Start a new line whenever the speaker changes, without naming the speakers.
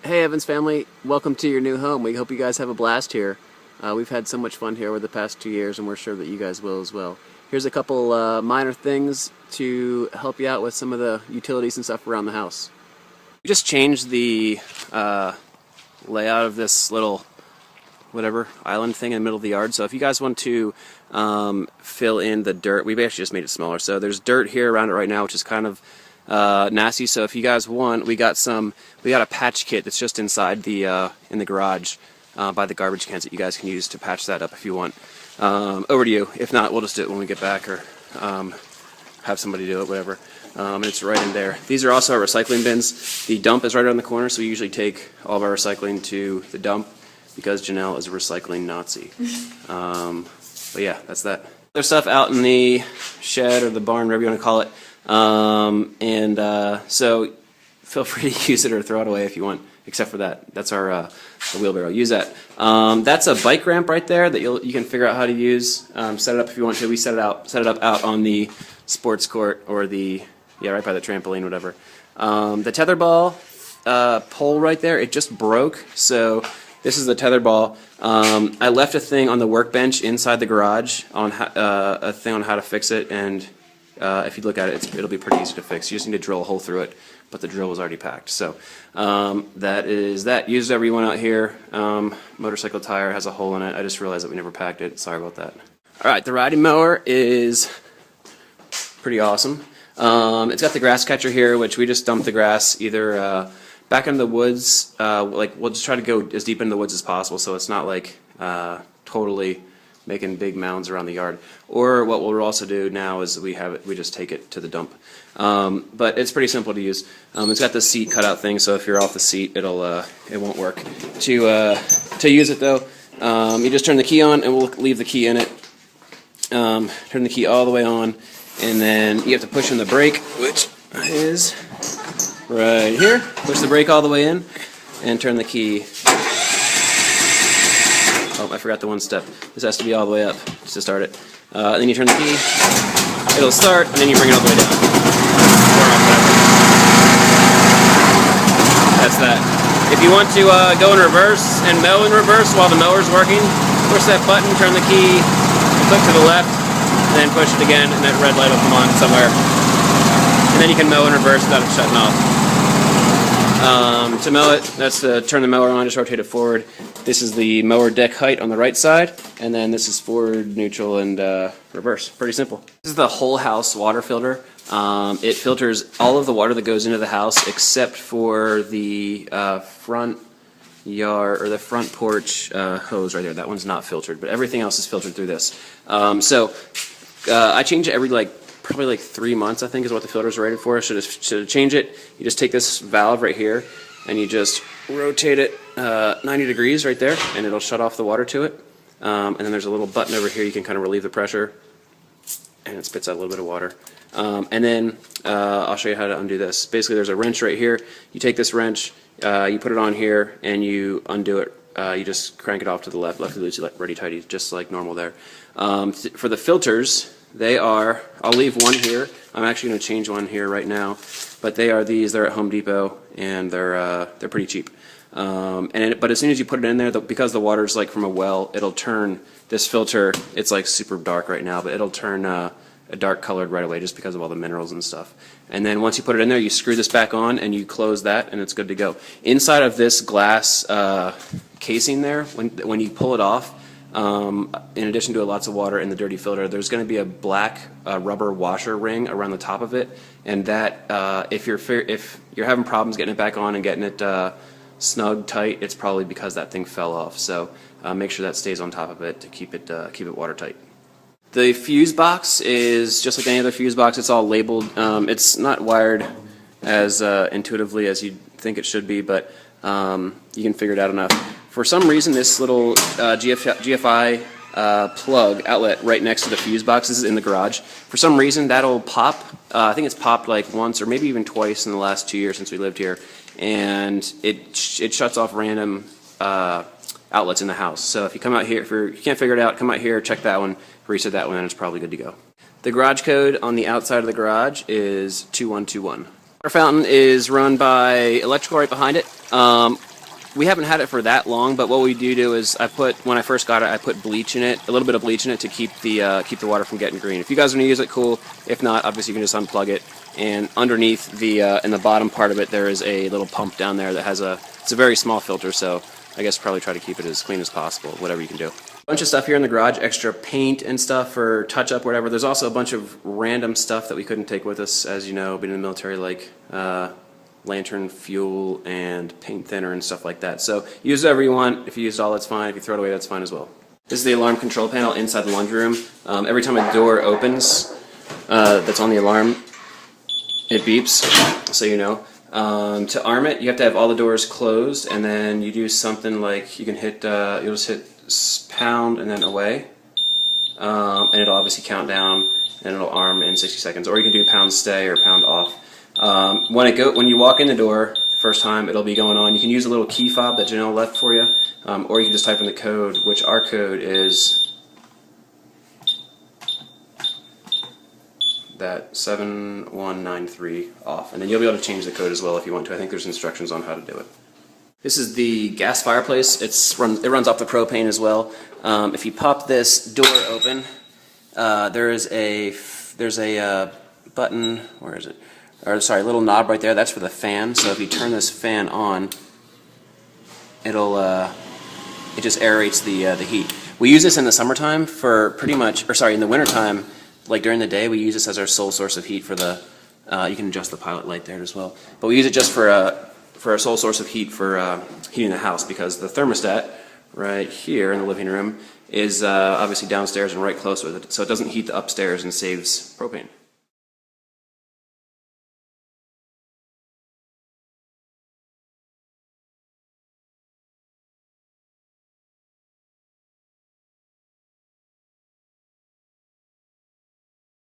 Hey Evans family, welcome to your new home. We hope you guys have a blast here. We've had so much fun here over the past 2 years, and we're sure that you guys will as well. Here's a couple minor things to help you out with some of the utilities and stuff around the house. We just changed the layout of this little island thing in the middle of the yard. So if you guys want to fill in the dirt, we've actually just made it smaller. So there's dirt here around it right now, which is kind of nasty. So if you guys want, we got a patch kit that's just inside the in the garage by the garbage cans that you guys can use to patch that up if you want. Over to you. If not, we'll just do it when we get back, or have somebody do it, whatever. And it's right in there. These are also our recycling bins. The dump is right around the corner, so we usually take all of our recycling to the dump because Janelle is a recycling Nazi. But yeah, that's that. There's stuff out in the shed or the barn, whatever you want to call it. So feel free to use it or throw it away if you want, except for that. That's our the wheelbarrow. Use that. That's a bike ramp right there that you can figure out how to use. Set it up if you want to. We set it up out on the sports court, or right by the trampoline, whatever. The tetherball pole right there, it just broke. So this is the tetherball. I left a thing on the workbench inside the garage on a thing on how to fix it, and if you look at it, it'll be pretty easy to fix. You just need to drill a hole through it, but the drill was already packed. So that is that. Use whatever you want out here. Motorcycle tire has a hole in it. I just realized that we never packed it. Sorry about that. All right, the riding mower is pretty awesome. It's got the grass catcher here, which we just dump the grass either back into the woods. We'll just try to go as deep into the woods as possible, so it's not like totally making big mounds around the yard. Or what we'll also do now is we just take it to the dump. But it's pretty simple to use. It's got the seat cutout thing, so if you're off the seat, it won't work. To use it though, you just turn the key on, and we'll leave the key in it. Turn the key all the way on, and then you have to push in the brake, which is right here. Push the brake all the way in, and turn the key. Oh, I forgot the one step. This has to be all the way up just to start it. Then you turn the key, it'll start, and then you bring it all the way down. That's that. If you want to go in reverse and mow in reverse while the mower's working, push that button, turn the key, click to the left, and then push it again, and that red light will come on somewhere. And then you can mow in reverse without it shutting off. To mow it, that's to turn the mower on, just rotate it forward. This is the mower deck height on the right side, and then this is forward, neutral, and reverse. Pretty simple. This is the whole house water filter. It filters all of the water that goes into the house except for the front yard or the front porch hose right there. That one's not filtered, but everything else is filtered through this. I change it every probably 3 months, I think, is what the filters are rated for. So to change it, you just take this valve right here and you just rotate it 90 degrees right there, and it'll shut off the water to it. And then there's a little button over here you can kind of relieve the pressure, and it spits out a little bit of water. And then I'll show you how to undo this. Basically, there's a wrench right here. You take this wrench, you put it on here, and you undo it. You just crank it off to the left. Lefty loosey, righty tighty, just like normal there. For the filters, I'll leave one here. I'm actually going to change one here right now, but they're at Home Depot, and they're pretty cheap. But as soon as you put it in there, because the water's like from a well, it'll turn this filter. It's like super dark right now, but it'll turn a dark colored right away just because of all the minerals and stuff. And then once you put it in there, you screw this back on and you close that, and it's good to go. Inside of this glass casing there, when you pull it off, in addition to lots of water in the dirty filter, there's going to be a black rubber washer ring around the top of it, and that if you're having problems getting it back on and getting it snug tight, it's probably because that thing fell off. So make sure that stays on top of it to keep it watertight. The fuse box is just like any other fuse box. It's all labeled. It's not wired as intuitively as you'd think it should be, but you can figure it out enough. For some reason, this little GFI plug outlet right next to the fuse boxes in the garage, for some reason that'll pop. I think it's popped like once or maybe even twice in the last 2 years since we lived here, and it shuts off random outlets in the house. So if you come out here, if you can't figure it out, come out here, check that one, reset that one, and it's probably good to go. The garage code on the outside of the garage is 2121. Our fountain is run by electrical right behind it. We haven't had it for that long, but what we do is when I first got it, I put bleach in it, a little bit of bleach in it to keep the water from getting green. If you guys want to use it, cool. If not, obviously you can just unplug it. And underneath in the bottom part of it, there is a little pump down there that has it's a very small filter, so I guess probably try to keep it as clean as possible, whatever you can do. A bunch of stuff here in the garage, extra paint and stuff for touch-up, whatever. There's also a bunch of random stuff that we couldn't take with us, as you know, being in the military, like lantern fuel and paint thinner and stuff like that. So use whatever you want. If you use it all, that's fine. If you throw it away, that's fine as well. This is the alarm control panel inside the laundry room. Every time a door opens that's on the alarm, it beeps, so you know. To arm it, you have to have all the doors closed, and then you do something like you can hit, you'll just hit pound and then away, and it'll obviously count down, and it'll arm in 60 seconds. Or you can do pound stay or pound off. When you walk in the door the first time, it'll be going on. You can use a little key fob that Janelle left for you, or you can just type in the code, which our code is that 7193 off, and then you'll be able to change the code as well if you want to. I think there's instructions on how to do it. This is the gas fireplace. It runs off the propane as well. If you pop this door open, there's a button. Where is it? Or sorry, a little knob right there. That's for the fan. So if you turn this fan on, it just aerates the heat. We use this in the summertime for pretty much, or sorry, in the wintertime, like during the day, we use this as our sole source of heat for the. You can adjust the pilot light there as well. But we use it just for our sole source of heat for heating the house, because the thermostat right here in the living room is obviously downstairs and right close with it, so it doesn't heat the upstairs and saves propane.